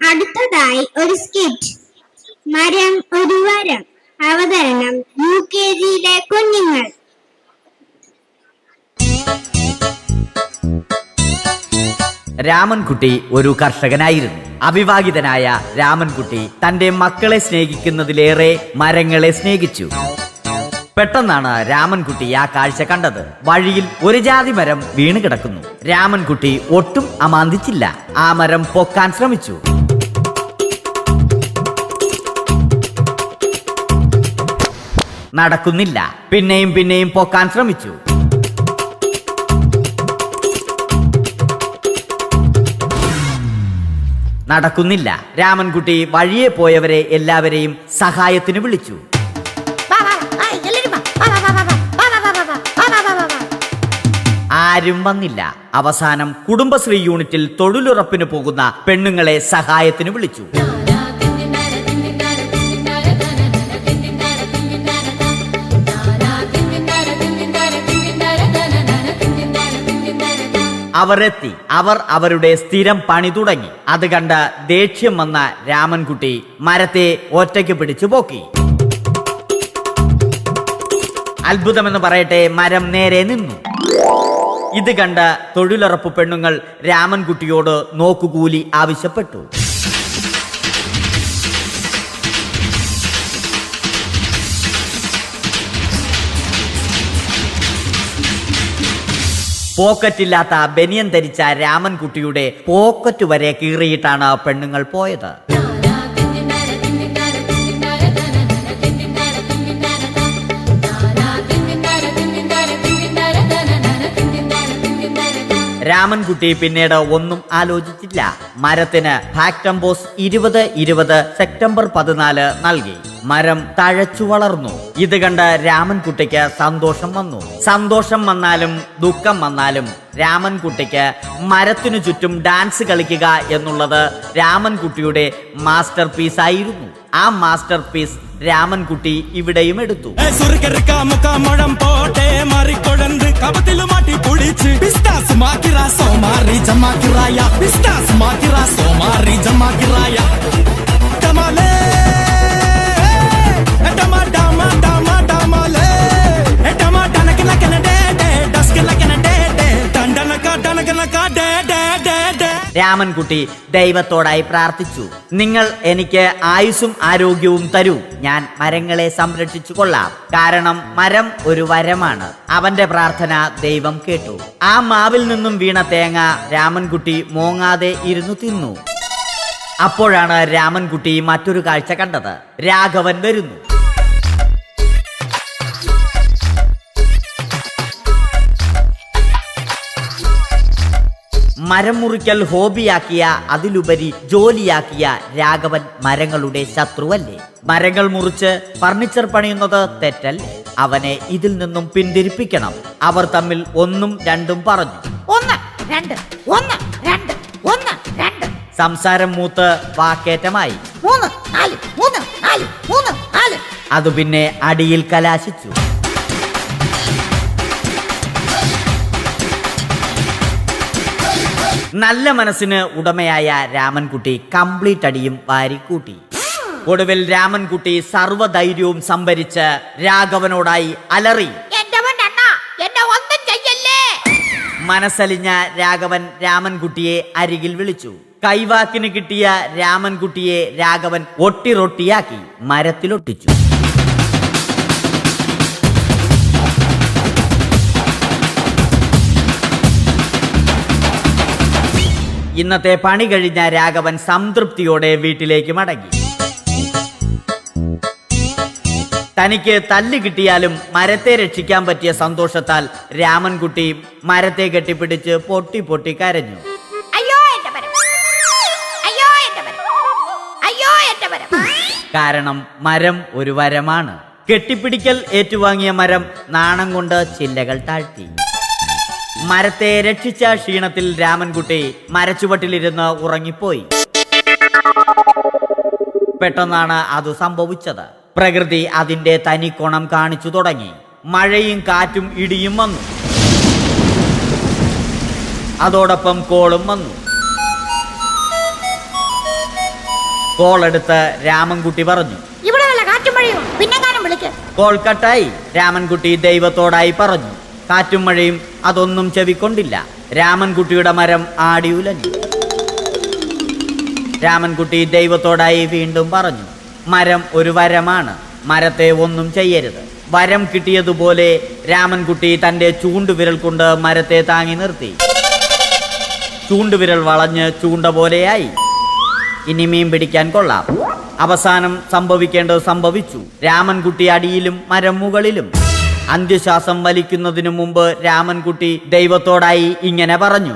അടുത്തതായി ഒരു സ്കിറ്റ്. മരം ഒരു വരം. അവതരണം UKGയിലെ കുഞ്ഞുങ്ങൾ. രാമൻകുട്ടി ഒരു കർഷകനായിരുന്നു. അവിവാഹിതനായ രാമൻകുട്ടി തന്റെ മക്കളെ സ്നേഹിക്കുന്നതിലേറെ മരങ്ങളെ സ്നേഹിച്ചു. പെട്ടെന്നാണ് രാമൻകുട്ടി ആ കാഴ്ച കണ്ടത്. വഴിയിൽ ഒരു ജാതി മരം വീണ് കിടക്കുന്നു. രാമൻകുട്ടി ഒട്ടും അമാന്തിച്ചില്ല. ആ മരം പൊക്കാൻ ശ്രമിച്ചു. നടക്കുന്നില്ല. പിന്നെയും പിന്നെയും പൊക്കാൻ ശ്രമിച്ചു. നടക്കുന്നില്ല. രാമൻകുട്ടി വഴിയെ പോയവരെ എല്ലാവരെയും സഹായത്തിന് വിളിച്ചു. ആരും വന്നില്ല. അവസാനം കുടുംബശ്രീ യൂണിറ്റിൽ തൊഴിലുറപ്പിന് പോകുന്ന പെണ്ണുങ്ങളെ സഹായത്തിന് വിളിച്ചു. അവർ എത്തി. അവർ അവരുടെ സ്ഥിരം പണി തുടങ്ങി. അത് കണ്ട ദേഷ്യം വന്ന രാമൻകുട്ടി മരത്തെ ഒറ്റയ്ക്ക് പിടിച്ചു പോക്കി. അത്ഭുതമെന്ന് പറയട്ടെ, മരം നേരെ നിന്നു. ഇത് കണ്ട തൊഴിലുറപ്പ് പെണ്ണുങ്ങൾ രാമൻകുട്ടിയോട് നോക്കുകൂലി ആവശ്യപ്പെട്ടു. പോക്കറ്റില്ലാത്ത ബനിയൻ ധരിച്ച രാമൻകുട്ടിയുടെ പോക്കറ്റ് വരെ കീറിയിട്ടാണ് പെണ്ണുങ്ങൾ പോയത്. രാമൻകുട്ടി പിന്നീട് ഒന്നും ആലോചിച്ചില്ല. മരത്തിന് ഫാക്ടംബോസ് 2020 സെപ്റ്റംബർ 14 നൽകി. മരം തഴച്ചു വളർന്നു. ഇത് കണ്ട് രാമൻകുട്ടിക്ക് സന്തോഷം വന്നു. സന്തോഷം വന്നാലും ദുഃഖം വന്നാലും രാമൻകുട്ടിക്ക് മരത്തിനു ചുറ്റും ഡാൻസ് കളിക്കുക എന്നുള്ളത് രാമൻകുട്ടിയുടെ മാസ്റ്റർ പീസ് ആയിരുന്നു. ആ മാസ്റ്റർ പീസ് രാമൻകുട്ടി ഇവിടെയും എടുത്തു. രാമൻകുട്ടി ദൈവത്തോടായി പ്രാർത്ഥിച്ചു. നിങ്ങൾ എനിക്ക് ആയുസ്സും ആരോഗ്യവും തരൂ. ഞാൻ മരങ്ങളെ സംരക്ഷിച്ചു കൊള്ളാം. കാരണം മരം ഒരു വരമാണ്. അവന്റെ പ്രാർത്ഥന ദൈവം കേട്ടു. ആ മാവിൽ നിന്നും വീണ തേങ്ങ രാമൻകുട്ടി മോങ്ങാതെ ഇരുന്നു തിന്നു. അപ്പോഴാണ് രാമൻകുട്ടി മറ്റൊരു കാഴ്ച കണ്ടത്. രാഘവൻ വരുന്നു. മരം മുറിക്കൽ ഹോബിയാക്കിയ, അതിലുപരി ജോലിയാക്കിയ രാഘവൻ മരങ്ങളുടെ ശത്രുവല്ലേ? മരങ്ങൾ മുറിച്ച് ഫർണിച്ചർ പണിയുന്നത് തെറ്റല്ലേ? അവനെ ഇതിൽ നിന്നും പിന്തിരിപ്പിക്കണം. അവർ തമ്മിൽ ഒന്നും രണ്ടും പറഞ്ഞു. സംസാരം മൂത്ത് വാക്കേറ്റമായി. അത് പിന്നെ അടിയിൽ കലാശിച്ചു. നല്ല മനസ്സിന് ഉടമയായ രാമൻകുട്ടി കംപ്ലീറ്റ് അടിയും വാരിക്കൂട്ടി. ഒടുവിൽ രാമൻകുട്ടി സർവ്വധൈര്യവും സംഭരിച്ച് രാഘവനോടായി അലറി. മനസ്സലിഞ്ഞ രാഘവൻ രാമൻകുട്ടിയെ അരികിൽ വിളിച്ചു. കൈവാക്കിന് കിട്ടിയ രാമൻകുട്ടിയെ രാഘവൻ ഒട്ടിറൊട്ടിയാക്കി മരത്തിലൊട്ടിച്ചു. ഇന്നത്തെ പണി കഴിഞ്ഞ രാഘവൻ സംതൃപ്തിയോടെ വീട്ടിലേക്ക് മടങ്ങി. തനിക്ക് തല്ല് കിട്ടിയാലും മരത്തെ രക്ഷിക്കാൻ പറ്റിയ സന്തോഷത്താൽ രാമൻകുട്ടി മരത്തെ കെട്ടിപ്പിടിച്ച് പൊട്ടി പൊട്ടി കരഞ്ഞു. കാരണം മരം ഒരു വരമാണ്. കെട്ടിപ്പിടിക്കൽ ഏറ്റുവാങ്ങിയ മരം നാണം കൊണ്ട് ചില്ലകൾ താഴ്ത്തി. മരത്തെ രക്ഷിച്ച ക്ഷീണത്തിൽ രാമൻകുട്ടി മരച്ചുവട്ടിലിരുന്ന് ഉറങ്ങിപ്പോയി. പെട്ടെന്നാണ് അത് സംഭവിച്ചത്. പ്രകൃതി അതിന്റെ തനിക്കോണം കാണിച്ചു തുടങ്ങി. മഴയും കാറ്റും ഇടിയും വന്നു. അതോടൊപ്പം കോളും വന്നു. കോൾ എടുത്ത് രാമൻകുട്ടി പറഞ്ഞു. ഇവിടെ വല്ല കാറ്റും മഴയോ പിന്നെങ്ങാനും വിളിക്ക്. കോൾ കട്ടായി. രാമൻകുട്ടി ദൈവത്തോടായി പറഞ്ഞു. കാറ്റും മഴയും അതൊന്നും ചെവിക്കൊണ്ടില്ല. രാമൻകുട്ടിയുടെ മരം ആടി ഉലഞ്ഞു. രാമൻകുട്ടി ദൈവത്തോടായി വീണ്ടും പറഞ്ഞു. മരം ഒരു വരമാണ്, മരത്തെ ഒന്നും ചെയ്യരുത്. വരം കിട്ടിയതുപോലെ രാമൻകുട്ടി തന്റെ ചൂണ്ടുവിരൽ കൊണ്ട് മരത്തെ താങ്ങി നിർത്തി. ചൂണ്ടുവിരൽ വളഞ്ഞ് ചൂണ്ട പോലെയായി. ഇനി മീൻ പിടിക്കാൻ കൊള്ളാം. അവസാനം സംഭവിക്കേണ്ടത് സംഭവിച്ചു. രാമൻകുട്ടി അടിയിലും മരം മുകളിലും. അന്ത്യശ്വാസം വലിക്കുന്നതിനു മുമ്പ് രാമൻകുട്ടി ദൈവത്തോടായി ഇങ്ങനെ പറഞ്ഞു.